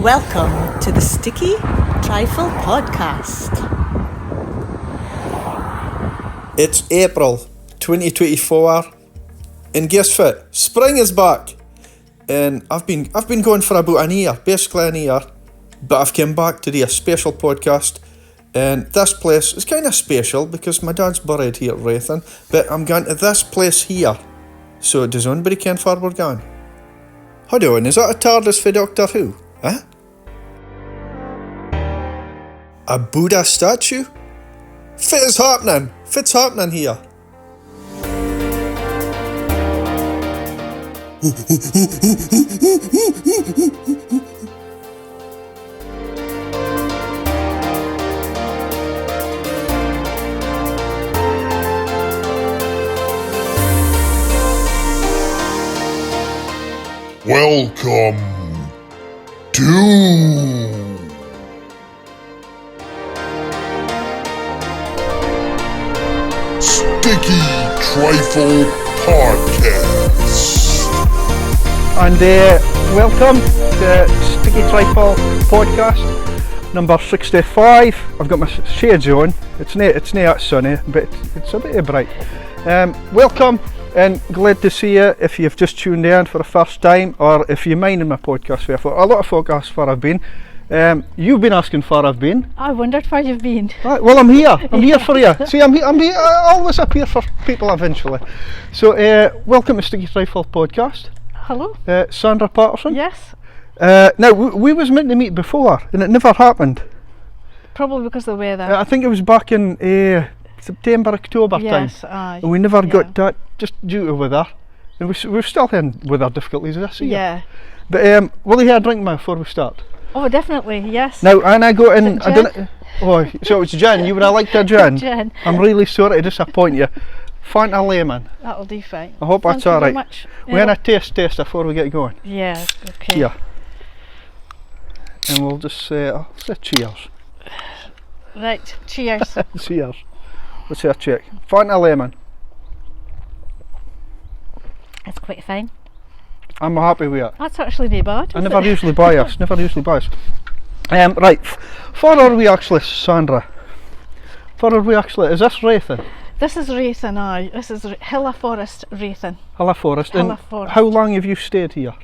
Welcome to the Sticky Trifle Podcast. It's April 2024, and guess what? Spring is back, and I've been going for about an year, basically an year, but I've come back to do a special podcast, and this place is kind of special because my dad's buried here at Rathen, but I'm going to this place here. So does anybody ken where we're going? Hold on, is that a TARDES for Doctor Who? Huh? A Buddha statue? Fit's happening here. Welcome to StickyTriflePodcast. And welcome to Sticky Trifle Podcast number 65. I've got my shades on. It's not that sunny, but it's a bit bright. Welcome and glad to see you if you've just tuned in for the first time, or if you're minding my podcast. Therefore, a lot of folk ask where I've been. You've been asking where I've been. I wondered where you've been. Right, well, I'm here. I'm here for you. See, I'm here. I always appear for people eventually. So, welcome to Sticky Trifle Podcast. Hello. Sandra Paterson. Yes. Now, we was meant to meet before, and it never happened. Probably because of the weather. I think it was back in September, October time. Yes, aye. And we never got that, just due to weather. And we're still having weather difficulties this year. Yeah. But will you have a drink before we start? Oh, definitely, yes. Now, and I got in. Is it I don't. Oh, so it's gin. You would have liked a gin. Gin. I'm really sorry to disappoint you. Fanta lemon. That'll do fine. I hope that's Thank you all very right. much. We're in a taste before we get going. Yeah. Okay. Here. And we'll just say, I'll say cheers. Right. Cheers. Cheers. Let's have a check. Fanta lemon. It's quite fine. I'm happy with it. That's actually not bad. I never usually buy us. Right. Where are we actually, Sandra? Where are we actually? Is this Rathen? This is Rathen, aye. This is Hilla Forest, Rathen. Hilla Forest. Hilla And Forest. how long have you stayed here?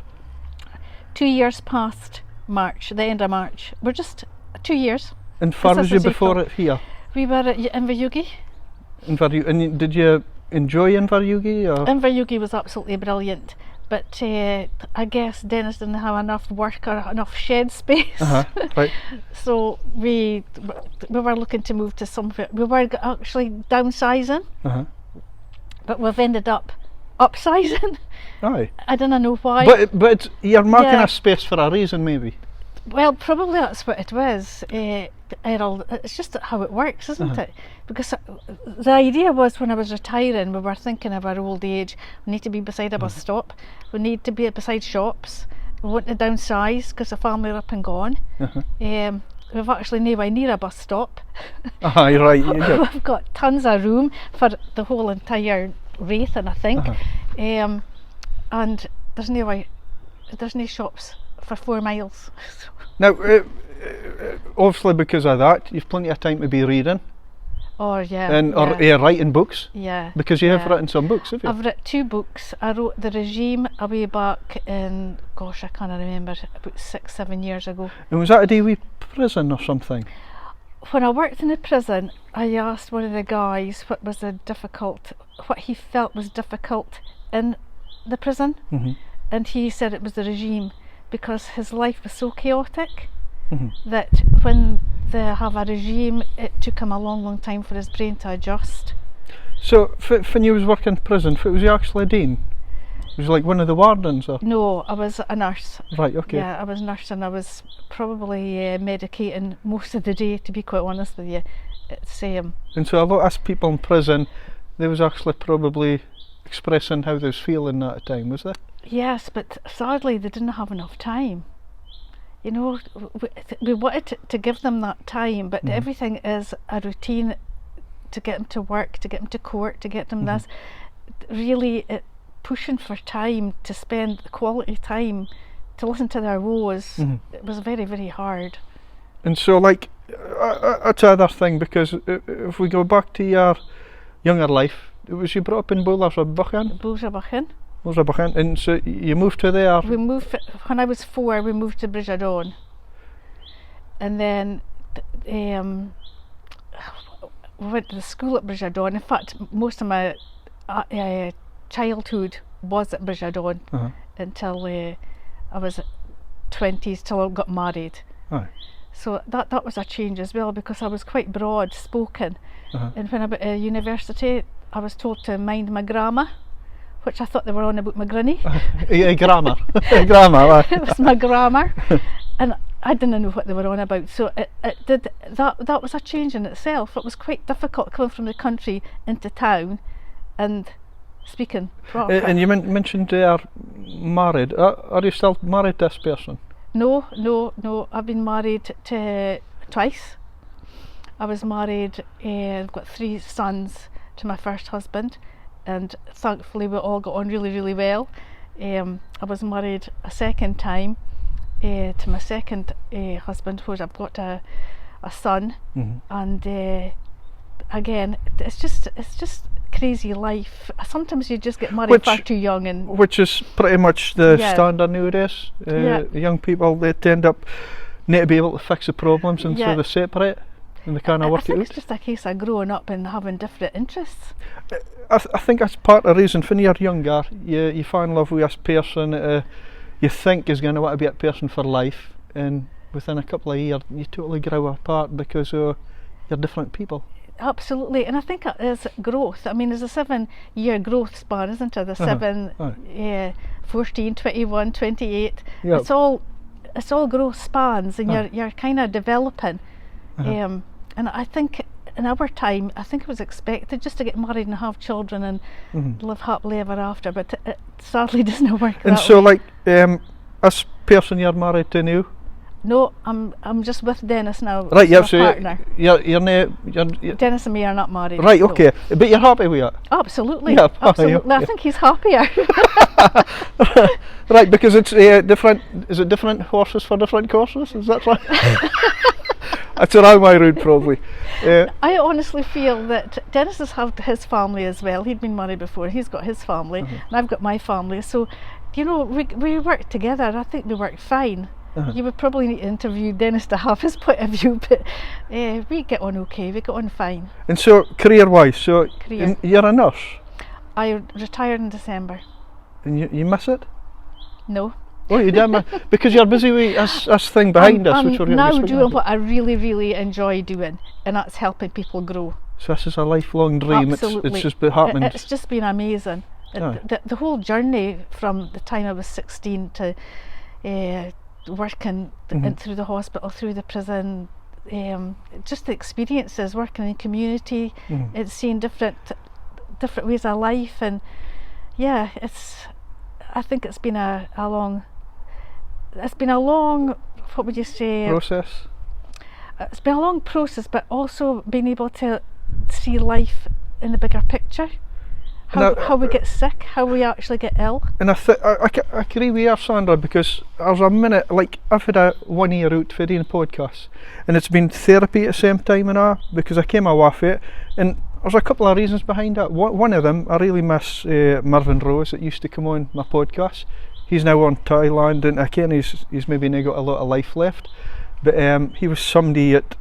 2 years past March, the end of March. We're just 2 years. And where was this you is before April. it here? We were at Inverjugi. And did you enjoy Inverjugi? Or? Inverjugi was absolutely brilliant. But I guess Dennis didn't have enough work or enough shed space. Right. So we were looking to move to somewhere. We were actually downsizing, but we've ended up upsizing. Aye. I don't know why. But you're marking Yeah. a space for a reason, maybe. Well, probably that's what it was, Errol. It's just how it works, isn't it? Because the idea was, when I was retiring, we were thinking of our old age. We need to be beside a bus stop. We need to be beside shops. We want to downsize because the family are up and gone. We've actually nowhere near a bus stop. Aye, right. You do. We've got tons of room for the whole entire Rathen, I think. And there's no shops for 4 miles. Now, obviously because of that, you've plenty of time to be reading Or or writing books. Yeah. Because you have written some books, have you? I've written 2 books. I wrote The Regime a way back in, gosh, I can't remember, about 6-7 years ago. And was that a day with prison or something? When I worked in a prison, I asked one of the guys what he felt was difficult in the prison, and he said it was the regime, because his life was so chaotic that when they have a regime, it took him a long time for his brain to adjust. So, when you was working in prison, was you actually doing? Was you like one of the wardens? Or? No, I was a nurse. Right, okay. Yeah, I was nursing. I was probably medicating most of the day, to be quite honest with you. It's And so a lot of people in prison, they was actually probably expressing how they was feeling at the time, was there? Yes, but sadly they didn't have enough time. You know, we wanted to give them that time, but everything is a routine to get them to work, to get them to court, to get them this. Really, pushing for time to spend quality time to listen to their woes, it was very, very hard. And so, like, that's another thing, because if we go back to your younger life, was you brought up in Bullersabachan? Bullersabachan, and so you moved to there? We moved, when I was 4, we moved to Bridgerdon. And then we went to the school at Bridgerdon. In fact, most of my childhood was at Bridgerdon until I was 20s, till I got married. Aye. So that was a change as well, because I was quite broad spoken, and when I went to university I was told to mind my grammar, which I thought they were on about my granny. Grammar. Grammar. It was my grammar, and I didn't know what they were on about. So it did that was a change in itself. It was quite difficult coming from the country into town and speaking proper. And you mentioned they are married. Are you still married to this person? No. I've been married to twice. I was married, I've got 3 sons to my first husband, and thankfully we all got on really, really well. I was married a second time to my second husband, who I've got a son, and again, it's just crazy life. Sometimes you just get married far too young, and which is pretty much the standard nowadays. Young people, they tend up need to be able to fix the problems, and so they separate and they kind of work it out. I think it's just a case of growing up and having different interests. I think that's part of the reason. When you're younger, you fall in love with this person you think is going to want to be that person for life, and within a couple of years you totally grow apart because you're different people. Absolutely, and I think it is growth. I mean, there's a 7-year growth span, isn't there? The 14, 21, 28. Yep. It's all growth spans, and you're kind of developing. And I think in our time, I think it was expected just to get married and have children and live happily ever after, but it sadly doesn't work that way. And so, like, this person you're married to now? No, I'm just with Dennis now. Right, my partner. You're Dennis and me are not married. Right, okay, but you're happy with it? Absolutely, yeah, absolutely. I think he's happier. Right, because it's different. Is it different horses for different courses? Is that right? That's around my road, probably. I honestly feel that Dennis has had his family as well. He'd been married before. He's got his family, and I've got my family. So, you know, we work together. I think we work fine. You would probably need to interview Dennis to have his point of view, but we get on okay. We get on fine. And so, career-wise, you're a nurse. I retired in December. And you miss it? No. Oh, you did, because you're busy with this thing behind us, which we're going to be now speaking doing about. what I really, really enjoy doing, and that's helping people grow. So this is a lifelong dream. Absolutely. It's just been happening. It's just been amazing. The whole journey from the time I was 16 to working through the hospital, through the prison, just the experiences, working in community, and seeing different ways of life, and I think it's been a long, what would you say, process? It's been a long process, but also being able to see life in the bigger picture. How we get sick, how we actually get ill. And I agree with you, Sandra, because there's a minute, like, I've had a 1 year out for doing podcasts, and it's been therapy at the same time and all, because I came away from it, and there's a couple of reasons behind that. One of them, I really miss Marvin Rose that used to come on my podcast. He's now on Thailand, and again he's maybe now got a lot of life left, but he was somebody that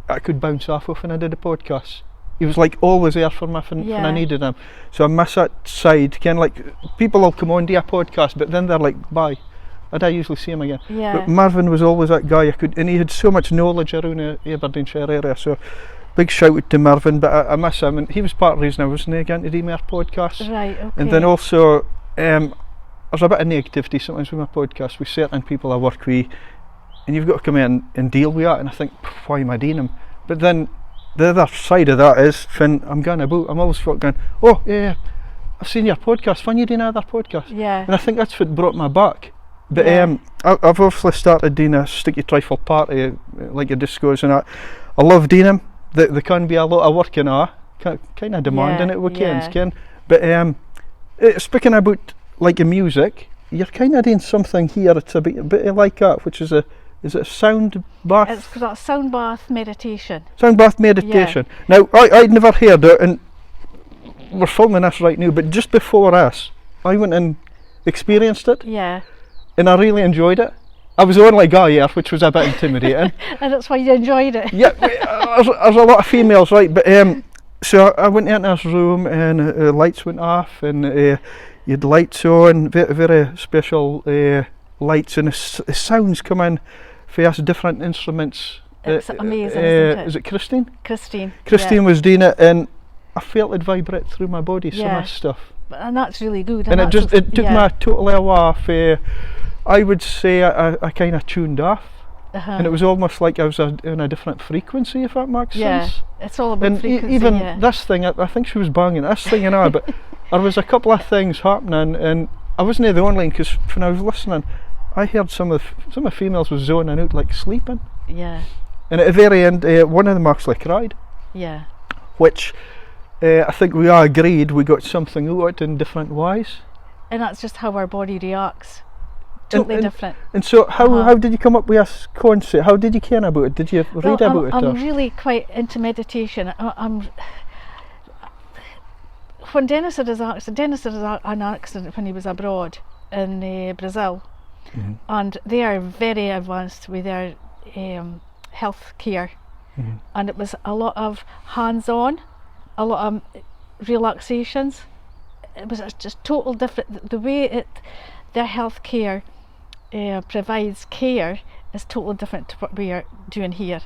I could bounce off of when I did a podcast. He was like always there for me when I needed him. So I miss that side. Kind of like, people will come on to a podcast, but then they're like, bye. I don't usually see him again. Yeah. But Marvin was always that guy and he had so much knowledge around the Aberdeenshire area. So big shout out to Marvin, but I miss him, and he was part of the reason I wasn't going to do more podcasts. Right, okay. And then also, there's a bit of negativity sometimes with my podcast with certain people I work with, and you've got to come in and deal with that, and I think, why am I doing them? But then the other side of that is, when I'm going about, I'm always going, oh yeah, I've seen your podcast, when you doing another podcast? Yeah. And I think that's what brought me back. But I've obviously started doing a Sticky Trifle party, like a discos and that. I love doing them. They can be a lot of work and all, kind of demanding at weekends, Ken. But speaking about like the music, you're kind of doing something here. It's a bit like that, which is is it a sound bath? It's got a sound bath meditation. Sound bath meditation. Now, I'd never heard it, and we're filming this right now, but just before this, I went and experienced it. Yeah. And I really enjoyed it. I was the only guy here, which was a bit intimidating. And that's why you enjoyed it. Yeah, there's a lot of females, right? But so I went into this room, and the lights went off, and you had lights on, very, very special lights, and the sounds come in for us different instruments. It's amazing, isn't it? Is it Christine? Christine. Christine was doing it, and I felt it vibrate through my body, some Yeah. of this stuff. And that's really good. And it took yeah. me totally off. I would say I kind of tuned off. And it was almost like I was in a different frequency, if that makes sense. It's all about And frequency. even this thing, I think she was banging this thing and all, but there was a couple of things happening, and I wasn't the only one, because when I was listening, I heard some of the females was zoning out, like sleeping. Yeah. And at the very end, one of them actually cried. Yeah. Which I think we all agreed we got something out of it in different ways. And that's just how our body reacts. Totally different. And so how did you come up with this concept? How did you care about it? Did you read about it? I'm really quite into meditation. When Dennis had an accident when he was abroad in Brazil, and they are very advanced with their health care, and it was a lot of hands-on, a lot of relaxations. It was just total different. The way their health care provides care is totally different to what we are doing here.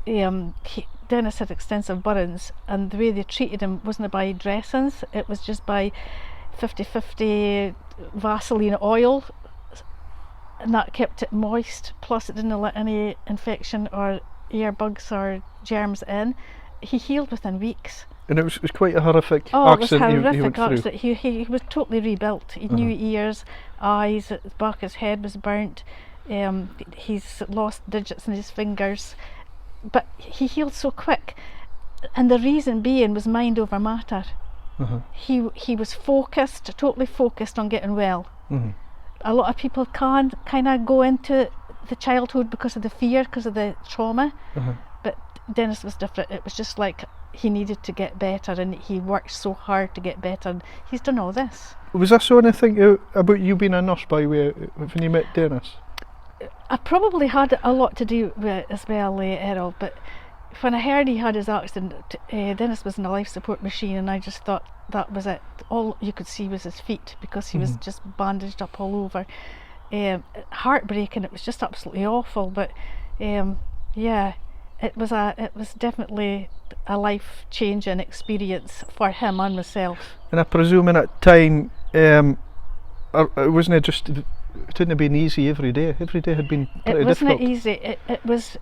Dennis had extensive burns, and the way they treated him wasn't by dressings, it was just by 50-50 Vaseline oil, and that kept it moist, plus it didn't let any infection or air bugs or germs in. He healed within weeks. And it was quite a horrific accident. Oh, it was a he horrific went through. accident. He was totally rebuilt. He new ears, eyes, the back of his head was burnt. He's lost digits in his fingers, but he healed so quick. And the reason being was mind over matter. He was focused, totally focused on getting well. A lot of people can kind of go into the childhood because of the fear, because of the trauma. But Dennis was different. It was just like he needed to get better, and he worked so hard to get better, and he's done all this. Was this anything about you being a nurse by way when you met Dennis? I probably had a lot to do with it as well, Errol, but when I heard he had his accident, Dennis was in a life support machine, and I just thought that was it. All you could see was his feet, because he was just bandaged up all over. Heartbreaking, it was just absolutely awful, but yeah, it was definitely a life-changing experience for him and myself. And I presume in that time, it wasn't just, it didn't have been easy every day. Every day had been pretty difficult.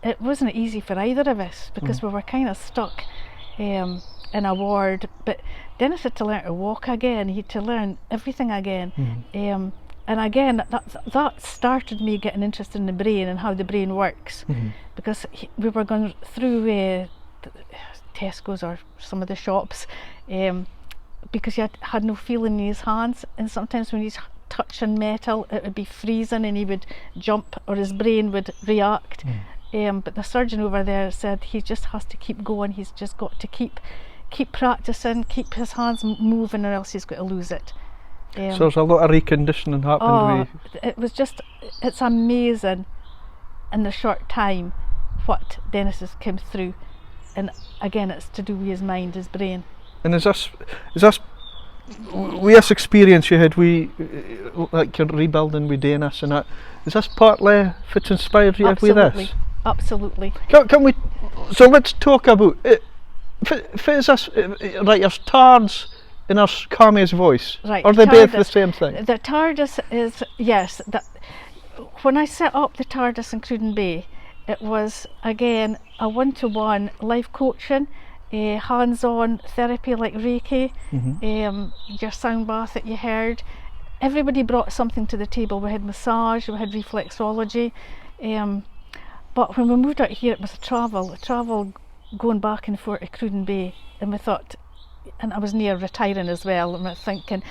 It wasn't easy for either of us, because we were kind of stuck in a ward. But Dennis had to learn to walk again. He had to learn everything again. And again, that started me getting interested in the brain and how the brain works, because we were going through Tesco's or some of the shops, because he had no feeling in his hands, and sometimes when he's touching metal it would be freezing and he would jump, or his brain would react. But the surgeon over there said he just has to keep going. He's just got to keep practicing, keep his hands moving, or else he's going to lose it. So there's a lot of reconditioning happened. It's amazing in the short time what Dennis has come through, and again it's to do with his mind, his brain. And is this with this experience you had, like you're rebuilding with Dennis and that, is this partly if it's inspired you with this? Absolutely. Can we, so let's talk about it. Is this, right, there's tardes and there's Cammysvoice. Right. Are they both the same thing? The tardes is, yes. When I set up the tardes in Cruden Bay, it was again a one-to-one life coaching, hands-on therapy like Reiki, your sound bath that you heard. Everybody brought something to the table. We had massage, we had reflexology, but when we moved out here it was a travel going back and forth to Cruden Bay, and we thought, and I was near retiring as well, and I was thinking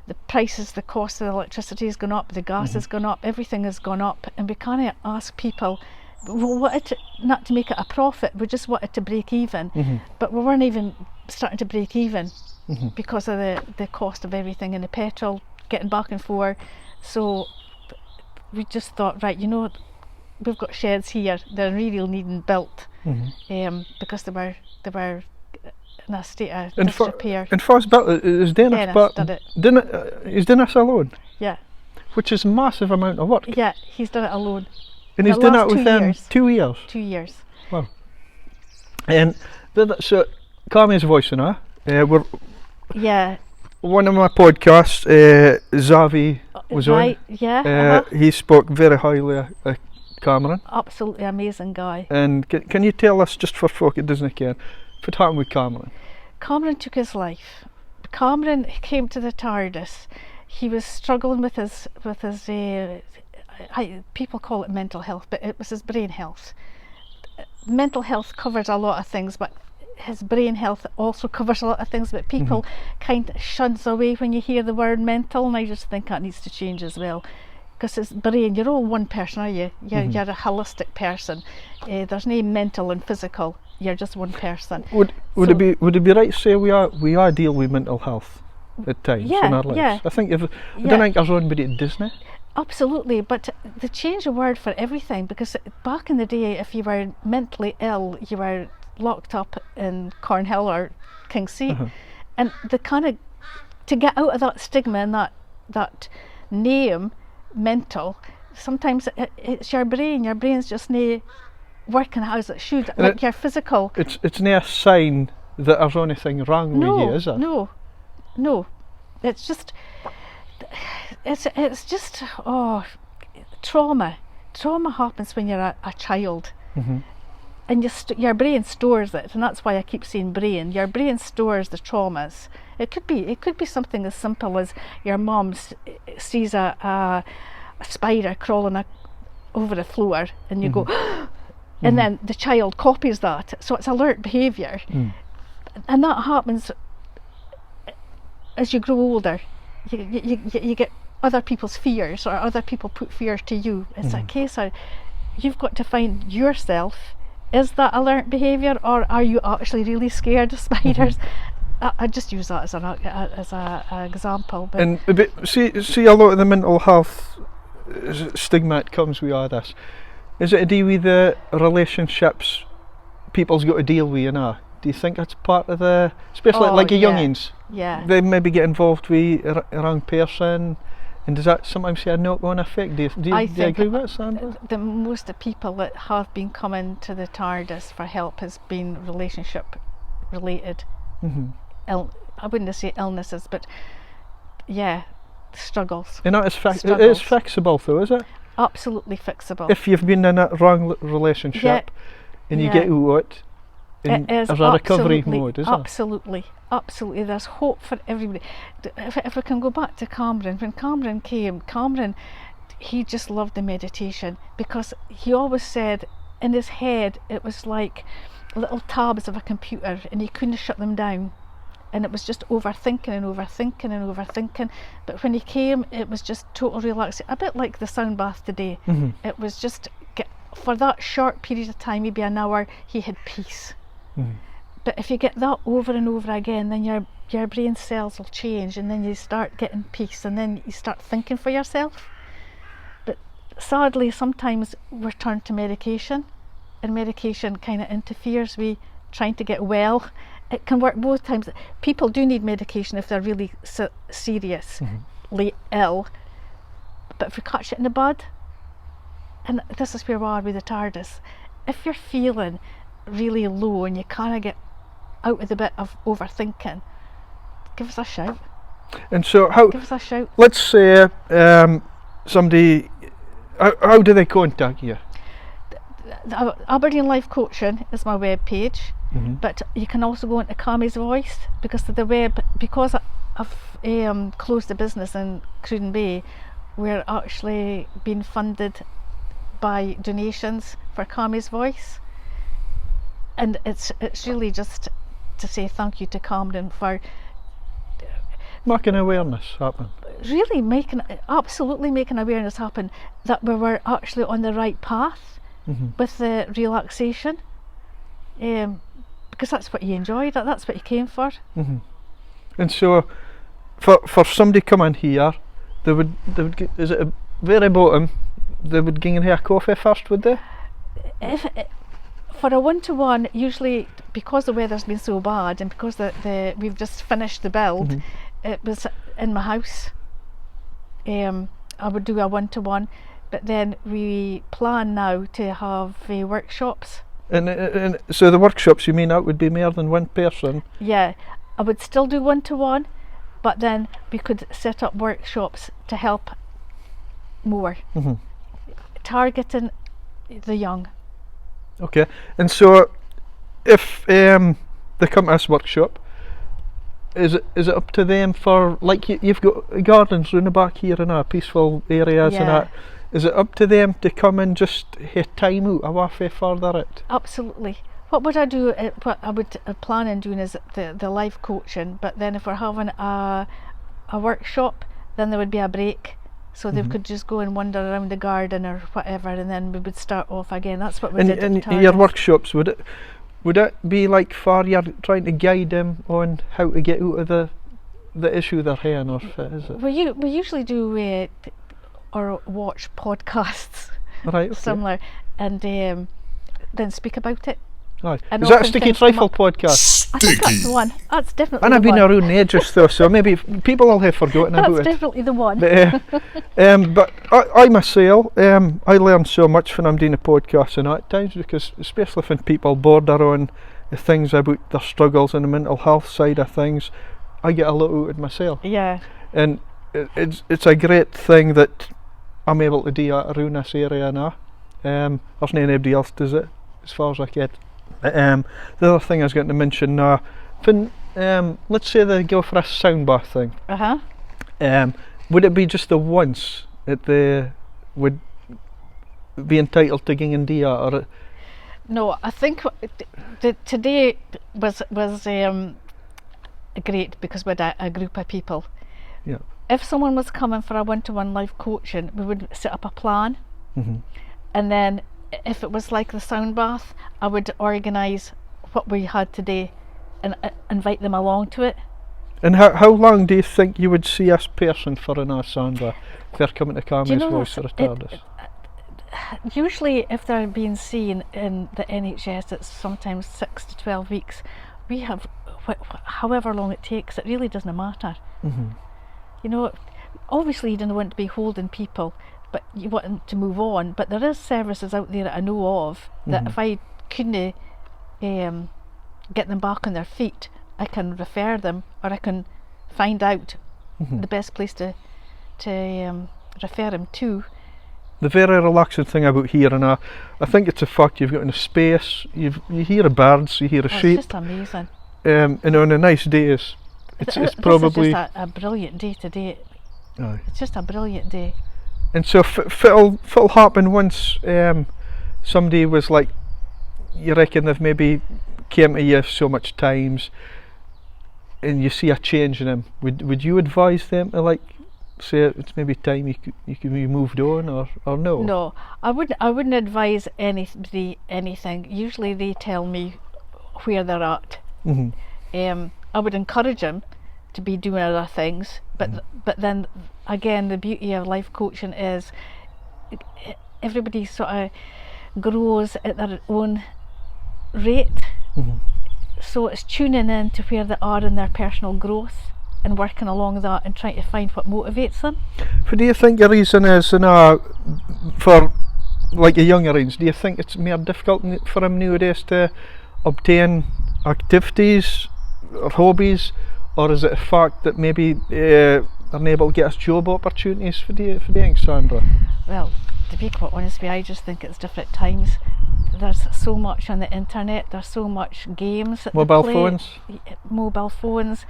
the prices, the cost of the electricity has gone up, the gas has gone up, everything has gone up, and we kind of ask people, we wanted to, not to make it a profit, we just wanted to break even, but we weren't even starting to break even because of the cost of everything and the petrol getting back and forth. So we just thought, right, we've got sheds here, they're really needing built, because they were in a state of disrepair. And first built is Dennis, but is Dennis alone? Yeah. Which is a massive amount of work. Yeah, he's done it alone. And he's done it within 2 years. 2 years. Wow. And so Cammysvoice and we're one of my podcasts, Xavi was right, on. Yeah. He spoke very highly of Cameron. Absolutely amazing guy. And can you tell us, just for folk that doesn't care, what happened with Cameron? Cameron took his life. Cameron came to the TARDIS. He was struggling with his people call it mental health, but it was his brain health. Mental health covers a lot of things, but his brain health also covers a lot of things, but people kind of shuns away when you hear the word mental, and I just think that needs to change as well. Because his brain, you're all one person, are you? You're a holistic person. There's no mental and physical. You're just one person. Would it be right to say we are deal with mental health at times in our lives? Yeah. I think I don't think there's anybody that doesn't. Absolutely, but they change the word for everything, because back in the day, if you were mentally ill, you were locked up in Cornhill or Kingseat, and the kind of to get out of that stigma and that name mental, sometimes it's your brain. Your brain's just not working as it should, like your physical. It's not a sign that there's anything wrong with you, is it? No. It's just trauma. Trauma happens when you're a child, and your brain stores it, and that's why I keep saying brain. Your brain stores the traumas. It could be something as simple as your mum sees a spider crawling over the floor, and you go, and then the child copies that. So it's alert behaviour, and that happens as you grow older. You get other people's fears, or other people put fears to you. It's a case of you've got to find yourself. Is that alert behaviour, or are you actually really scared of spiders? I just use that as an example. But see a lot of the mental health stigma that comes with all this. Is it to do with the relationships people's got to deal with, Do you think that's part of the, especially like the youngins? Yeah. They maybe get involved with a wrong person, and does that sometimes have a knock-on effect? Do you agree with it, Sandra? The most of people that have been coming to the TARDIS for help has been relationship related. I wouldn't say illnesses, but struggles. And that is it is fixable though, is it? Absolutely fixable. If you've been in a wrong relationship and you get out of it, there's a recovery mode, is it? Absolutely. There's hope for everybody. If we can go back to Cameron, when Cameron came, he just loved the meditation, because he always said in his head it was like little tabs of a computer, and he couldn't shut them down, and it was just overthinking. But when he came, it was just total relaxation, a bit like the sound bath today. It was just for that short period of time, maybe an hour, he had peace. But if you get that over and over again, then your brain cells will change, and then you start getting peace, and then you start thinking for yourself. But sadly, sometimes we're turned to medication, and medication kind of interferes with trying to get well. It can work both times. People do need medication if they're really seriously ill, but if we catch it in the bud, and this is where we are with the TARDIS, if you're feeling really low and you kind of get out of the bit of overthinking, give us a shout. And so give us a shout. Let's say somebody, how do they contact you? Aberdeen Life Coaching is my web page, but you can also go into Cammysvoice, because I've closed the business in Cruden Bay. We're actually being funded by donations for Cammysvoice, and it's really just to say thank you to Cameron for making awareness happen. really absolutely making awareness happen that we were actually on the right path with the relaxation, because that's what you enjoyed, that's what you came for. And so, for somebody coming here, they would is it a very bottom? They would give you a coffee first, would they? For a one-to-one, usually because the weather's been so bad and because we've just finished the build, it was in my house. I would do a one-to-one, but then we plan now to have workshops. And so the workshops, you mean that would be more than one person? Yeah, I would still do one-to-one, but then we could set up workshops to help more, targeting the young. Okay, and so if they come to this workshop, is it up to them for, like you've got gardens round the back here and peaceful areas and that, is it up to them to come and just hit time out away from further it? Absolutely. What would I do? What I would plan on doing is the life coaching, but then if we're having a workshop, then there would be a break, so they could just go and wander around the garden or whatever, and then we would start off again. That's what we did. And your workshops, would it be like for you're trying to guide them on how to get out of the issue they're having, or is it? We usually do or watch podcasts, Right, okay. similar, and then speak about it. Aye. And Is that a often Sticky things come Trifle up. podcast? I think that's Sticky. the one. That's definitely And the I've been one. around ages though, so maybe people will have forgotten That's about it. definitely the one. But I myself, I learn so much when I'm doing a podcast and that at times, because especially when people border on the things about their struggles and the mental health side of things, I get a lot out of it myself. Yeah. And it's a great thing that I'm able to do that around this area now. There's not anybody else does it, as far as I get. The other thing I was going to mention now, when let's say they go for a sound bath thing, would it be just the once that they would be entitled to ging and do that, or No, I think today was great because we had a group of people. yeah? If someone was coming for a one-to-one life coaching, we would set up a plan, and then if it was like the sound bath, I would organise what we had today and invite them along to it. And how long do you think you would see this person for an Sandra if they're coming to Cammysvoice or a tardes? Usually if they're being seen in the NHS, it's sometimes 6 to 12 weeks. We have however long it takes, it really doesn't matter. You know, obviously you don't want to be holding people, but you want them to move on. But there is services out there that I know of that if I couldn't get them back on their feet, I can refer them, or I can find out the best place to refer them to. The very relaxing thing about here and I think it's a fact you've got in a space, you hear of birds, you hear of sheep, It's just amazing. and on a nice days, it's probably... This is just a brilliant day today. Aye. It's just a brilliant day. And so if it'll happen once somebody was like, you reckon they've maybe came to you so much times and you see a change in them, would you advise them to like say it's maybe time you can be moved on, or no? No, I wouldn't advise anybody anything. Usually they tell me where they're at. I would encourage them to be doing other things, but then again, the beauty of life coaching is everybody sort of grows at their own rate. So it's tuning in to where they are in their personal growth and working along that and trying to find what motivates them. What do you think the reason is for like a younger age? Do you think it's more difficult for them nowadays to obtain activities or hobbies, or is it a fact that maybe they're unable to get us job opportunities for the young Sandra? Well, to be quite honest with you, I just think it's different times. There's so much on the internet, there's so much games that Mobile they play, phones? Mobile phones.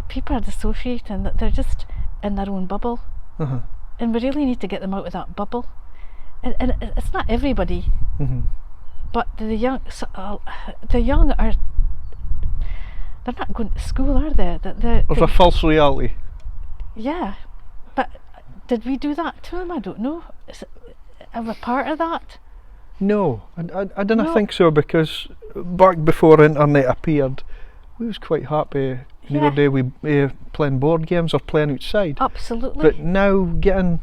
People are dissociating, that they're just in their own bubble. And we really need to get them out of that bubble. And it's not everybody, but the young are, they're not going to school, are they? There's a false reality. Yeah. Did we do that to him? I don't know. Are we part of that? No, I didn't No. think so, because back before internet appeared, we was quite happy the Yeah. other day we playing board games or playing outside. Absolutely. But now getting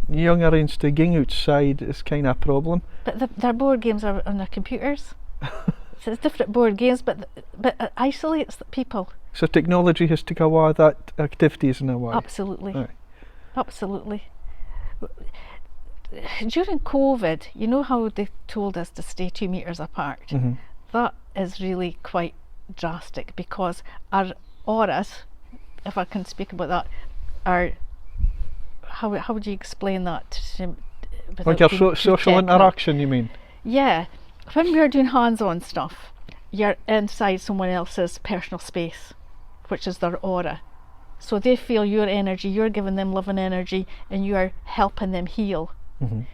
youngerins to ging outside is kind of a problem. But their board games are on their computers. So it's different board games, but it isolates the people. So technology has taken away that activities in a way. Absolutely. Aye. Absolutely. During COVID, you know how they told us to stay 2 metres apart? Mhm. That is really quite drastic, because our auras, if I can speak about that, are, how would you explain that? Like without our being too social technical? interaction, you mean? Yeah. When we're doing hands-on stuff, you're inside someone else's personal space, which is their aura. So they feel your energy, you're giving them love and energy, and you are helping them heal. Mhm.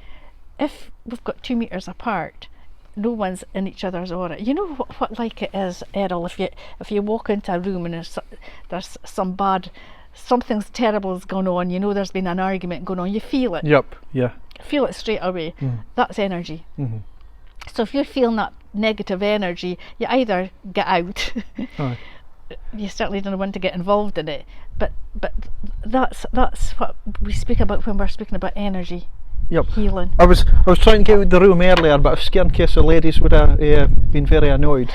If we've got 2 metres apart, no one's in each other's aura. You know what like it is, Errol, if you walk into a room and there's something's terrible has gone on, you know there's been an argument going on, you feel it. Yep, yeah. Feel it straight away. That's energy. Mhm. So if you're feeling that negative energy, you either get out, Aye. you certainly don't want to get involved in it, but that's what we speak about when we're speaking about energy. Yep. Healing. I was trying to get out of the room earlier, but I was scared in case the ladies would have been very annoyed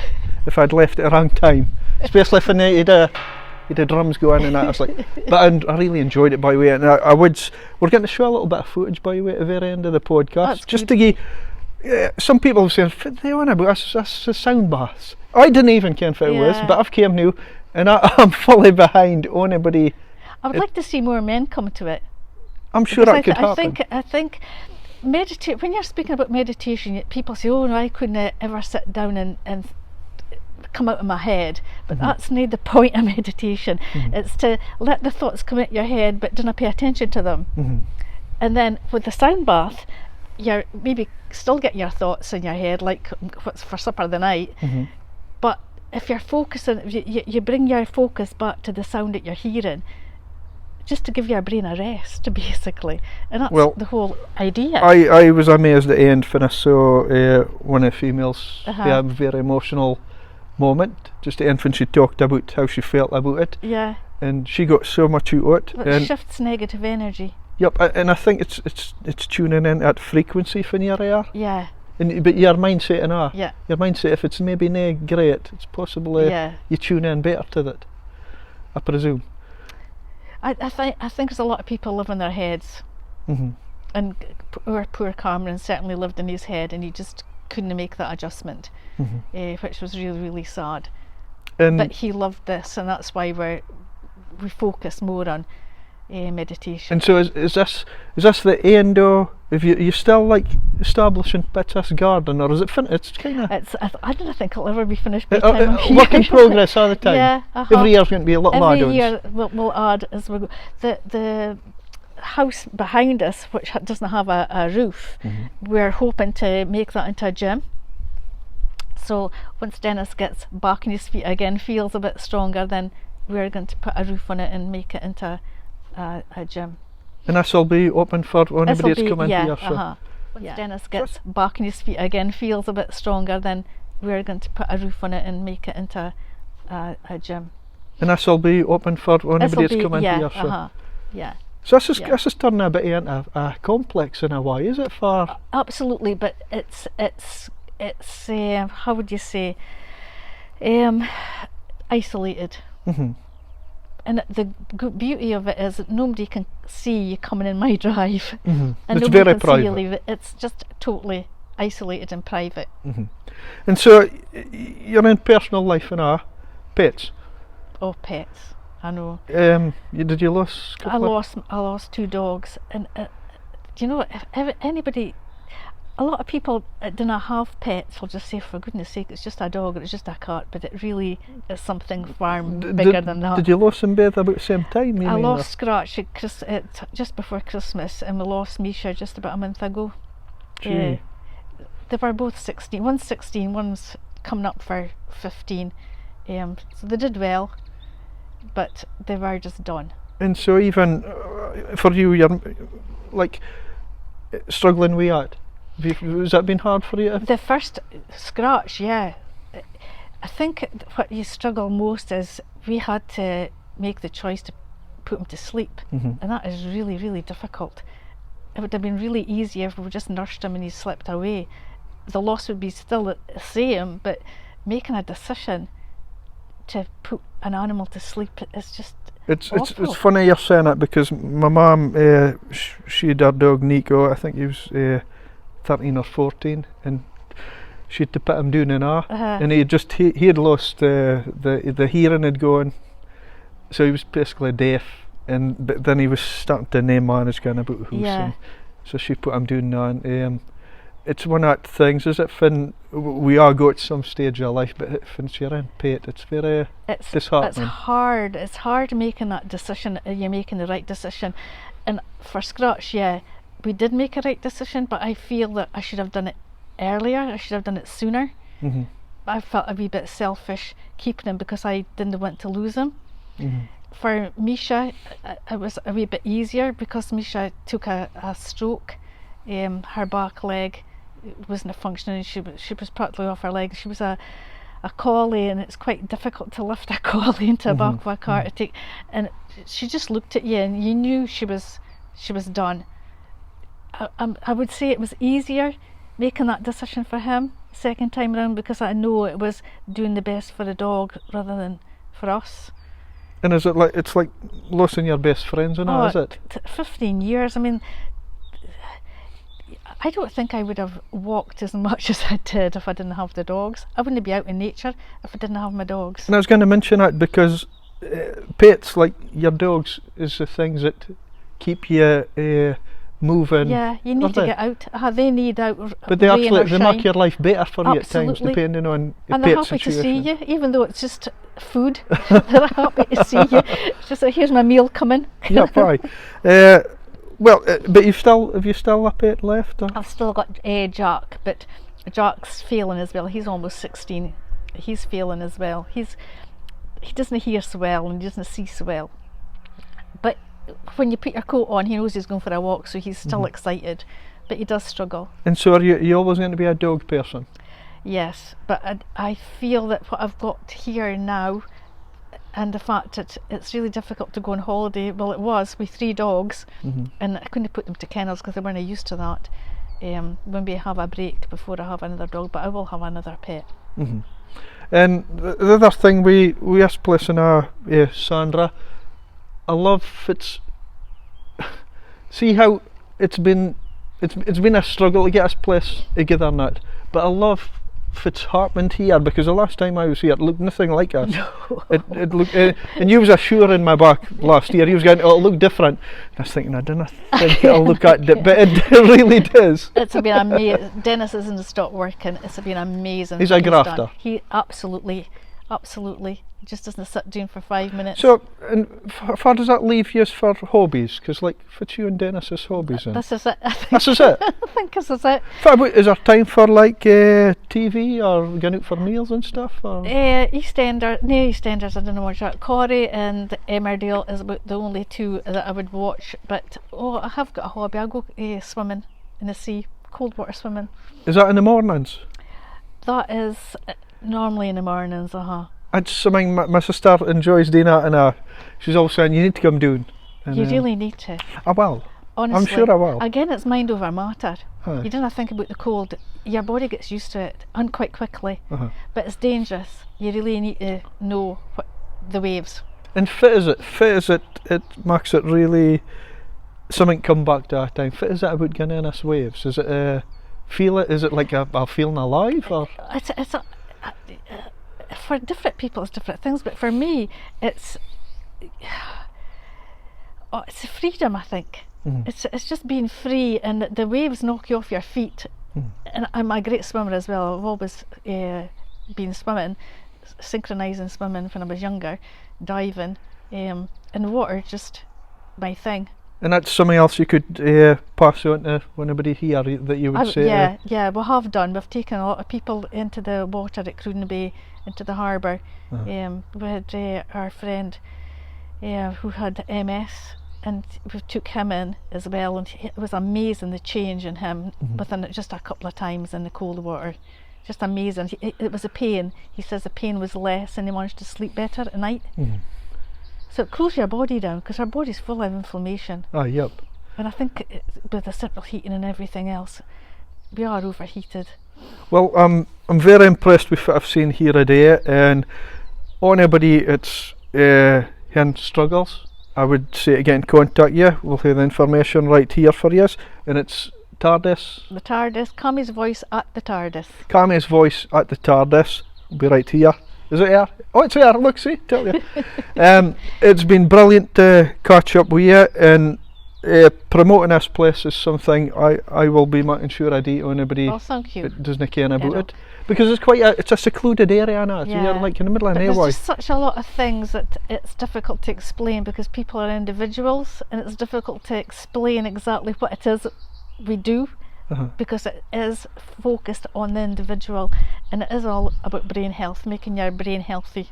if I'd left at the wrong time, especially if you'd the drums going and that. I was like, but I really enjoyed it, by the way, and we're going to show a little bit of footage, by the way, at the very end of the podcast. That's just good. to give some people have said, "What they on about? That's the sound baths." I didn't even care if it was, Yeah. but I've came now, and I'm fully behind anybody. I would like to see more men come to it. I'm sure Because that could happen. I think meditate. When you're speaking about meditation, people say, "Oh no, I couldn't ever sit down and come out of my head." But that's not the point of meditation. It's to let the thoughts come out your head, but don't pay attention to them. And then with the sound bath, you're maybe still get your thoughts in your head, like what's for supper the night. But if you're focusing, you bring your focus back to the sound that you're hearing, just to give your brain a rest, basically. And that's the whole idea. I was amazed at the end when I saw one of the females have a very emotional moment. Just the end when she talked about how she felt about it. Yeah. And she got so much out of it. It And shifts negative energy. yep, and I think it's tuning in at frequency when you're there. Yeah. But your mindset and Yeah. your mindset, if it's maybe nae great, it's possible Yeah. you tune in better to that, I presume. I think there's a lot of people live in their heads, and poor Cameron certainly lived in his head, and he just couldn't make that adjustment, which was really, really sad. And But he loved this, and that's why we focus more on meditation. and so is this the end, or if you still like establishing bits of this garden, or is it finished? It's kind of I don't think it'll ever be finished by the time I'm here. work in progress all the time. Yeah, Every year's going to be a little every add-ons. year we'll add as we go. The house behind us, which doesn't have a roof, we're hoping to make that into a gym. So once Dennis gets back on his feet again, feels a bit stronger, then we're going to put a roof on it and make it into a gym. And this will be open for anybody that's coming yeah, here. So. Once Dennis gets back on his feet again, feels a bit stronger, then we're going to put a roof on it and make it into a gym. And this will be open for anybody that's coming yeah, here. So. Yeah. So this is turning a bit into a complex in a way, is it? For Absolutely, but it's how would you say, isolated. And the beauty of it is that nobody can see you coming in my drive, and It's nobody very can see you private. leave it. It's just totally isolated and private. And so you're in personal life and pets. Oh, pets! I know. Did you lose? I lost 2 dogs, and do you know, if anybody, a lot of people that do not have pets will just say, for goodness sake, it's just a dog or it's just a cat, but it really is something far bigger than that. Did you lose them both about the same time? I lost Scratch just before Christmas, and we lost Misha just about a month ago. Gee. They were both 16. One's 16, one's coming up for 15. So they did well, but they were just done. And so even for you, you're like struggling with that. Has that been hard for you? The first scratch, yeah. I think what you struggle most is we had to make the choice to put him to sleep, and that is really, really difficult. It would have been really easy if we just nursed him and he slept away. The loss would be still the same, but making a decision to put an animal to sleep is just It's awful. funny you're saying that, because my mum, she had her dog Nico. I think he was 13 or 14, and she had to put him down and and he had lost the hearing had gone, so he was basically deaf, but then he was starting to name manage kind of about who's, and so she put him down now. And it's one of the things, is it, Finn? We all go at some stage of life, but if you're in pet, it's very disheartening. It's hard making that decision. You're making the right decision, and for Scratch, yeah, we did make a right decision, but I feel that I should have done it earlier. I should have done it sooner. I felt a wee bit selfish keeping him because I didn't want to lose him. For Misha, it was a wee bit easier because Misha took a stroke. Her back leg wasn't functioning. She was practically off her legs. She was a collie, and it's quite difficult to lift a collie into the back of a car to take. And she just looked at you, and you knew she was done. I would say it was easier making that decision for him second time around, because I know it was doing the best for the dog rather than for us. And is it like, it's like losing your best friends and all, is it? 15 years. I mean, I don't think I would have walked as much as I did if I didn't have the dogs. I wouldn't be out in nature if I didn't have my dogs. And I was going to mention that because pets, like your dogs, is the things that keep you moving. Yeah, you need to get out. They need out. But they make your life better for you at times, depending on the and they're pet happy situation. to see you, even though it's just food. They're happy to see you. It's just here's my meal coming. Yeah, right. Well, but have you still a pet left? Or? I've still got Jack, but Jack's failing as well. He's almost 16. He's failing as well. He doesn't hear so well and he doesn't see so well. But when you put your coat on, he knows he's going for a walk, so he's still excited. But he does struggle. And so, are you always going to be a dog person? Yes, but I feel that what I've got here now, and the fact that it's really difficult to go on holiday, well, it was with 3 dogs, and I couldn't put them to kennels because they weren't used to that. When we have a break before I have another dog, but I will have another pet. And the other thing we asked listener Sandra, I love it's see how it's been a struggle to get this place together and that, but I love Fitzhartman here, because the last time I was here it looked nothing like us. No. It looked and you was assuring my back last year, he was going, oh, it'll look different, and I was thinking, I don't think it'll look that but it really does. It's been amazing. Dennis hasn't stopped working. It's been amazing. He's a grafter. He absolutely just doesn't sit down for 5 minutes. So, and far does that leave you for hobbies? Because like for you and Dennis's hobbies, this is it. This is it. I think this is it. Is there time for like TV or going out for meals and stuff? Or? EastEnders, I don't know what that. Corrie and Emmerdale is about the only 2 that I would watch. But I have got a hobby. I'll go swimming in the sea, cold water swimming. Is that in the mornings? That is normally in the mornings. It's something my sister enjoys doing that, and she's always saying you need to come down. And, you really need to. I will. Honestly, I'm sure I will. Again, it's mind over matter. Aye. You don't think about the cold. Your body gets used to it, and quite quickly. But it's dangerous. You really need to know the waves. And fit as it makes it really something come back to that time. Fit as it about getting in this waves? Is it feel it? Is it like a feeling alive? Or? It's for different people it's different things, but for me it's freedom, I think. It's just being free, and the waves knock you off your feet. And I'm a great swimmer as well. I've always been swimming, synchronising swimming when I was younger, diving, and water just my thing. And that's something else you could pass on to anybody here that you would say? Yeah, we have done. We've taken a lot of people into the water at Cruden Bay, into the harbour. We had our friend who had MS, and we took him in as well, and it was amazing the change in him within just a couple of times in the cold water. Just amazing. It was a pain. He says the pain was less and he managed to sleep better at night. So it cools your body down, because our body's full of inflammation. Yep. And I think with the central heating and everything else, we are overheated. Well, I'm very impressed with what I've seen here today, and anybody that's having struggles, I would say to get in contact you. We'll have the information right here for you, and it's TARDES. The TARDES, Cammysvoice at the TARDES. Cammysvoice at the TARDES. Will be right here. Is it here? Oh, it's here. Look, see, tell you. It's been brilliant to catch up with you, and promoting this place is something I will be making sure I do to anybody Thank you. that doesn't care about it, because it's a secluded area now. Yeah. You're like in the middle of But nowhere. there's just such a lot of things that it's difficult to explain, because people are individuals, and it's difficult to explain exactly what it is that we do, because it is focused on the individual, and it is all about brain health, making your brain healthy.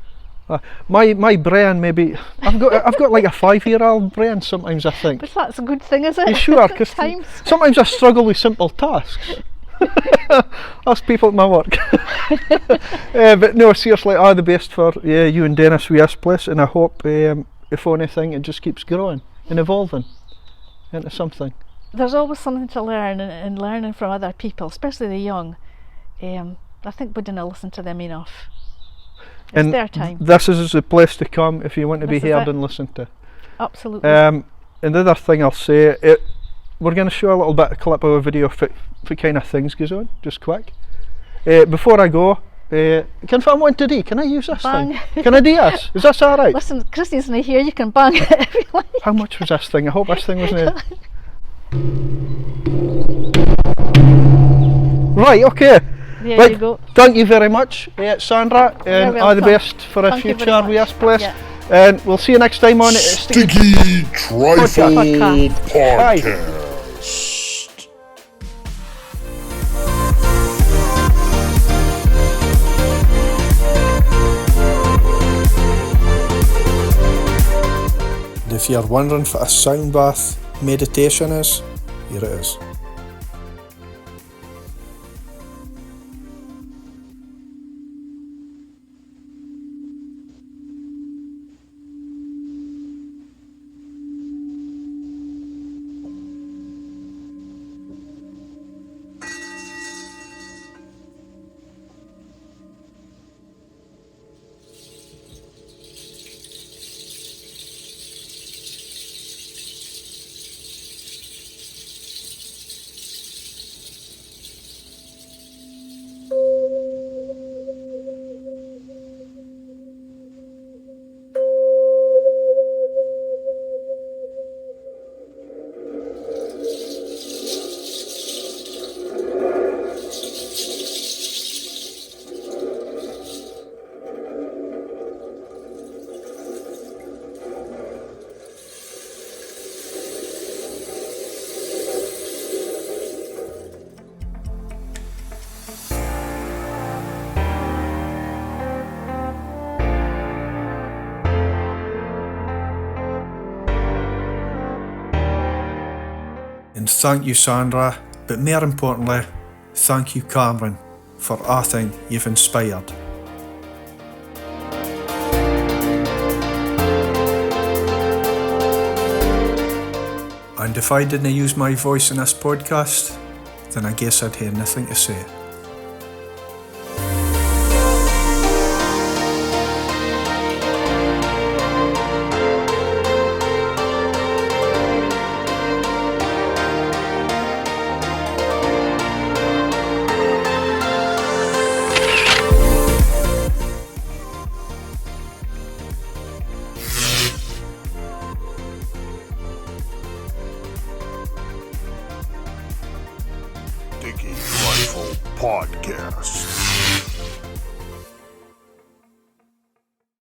My brain, maybe I've got like a 5-year-old brain sometimes, I think. But that's a good thing, is it? You sure? Because Times. sometimes I struggle with simple tasks. Ask people at my work. But no, seriously, all the best for you and Dennis with this place, and I hope if anything it just keeps growing and evolving into something. There's always something to learn, and learning from other people, especially the young. I think we didn't listen to them enough. It's their time. This is the place to come if you want to be This is heard it. and listened to. Absolutely. And the other thing I'll say, we're going to show a little bit of clip of a video if kind of things goes on, just quick. Before I go, if I want to do, can I use this Bang. thing? Can I do this? Is this alright? Listen, Christine's not here, you can bang it if you like. How much was this thing? I hope this thing wasn't. Right, okay. There Right, you go. thank you very much, Sandra, and You're all the welcome. best for a Thank you very future much. with this place. Yeah. And we'll see you next time on Sticky Trifle Podcast. Podcast. And if you're wondering what a sound bath meditation is, here it is. And thank you, Sandra, but more importantly, thank you, Cameron, for everything you've inspired. And if I didn't use my voice in this podcast, then I guess I'd have nothing to say.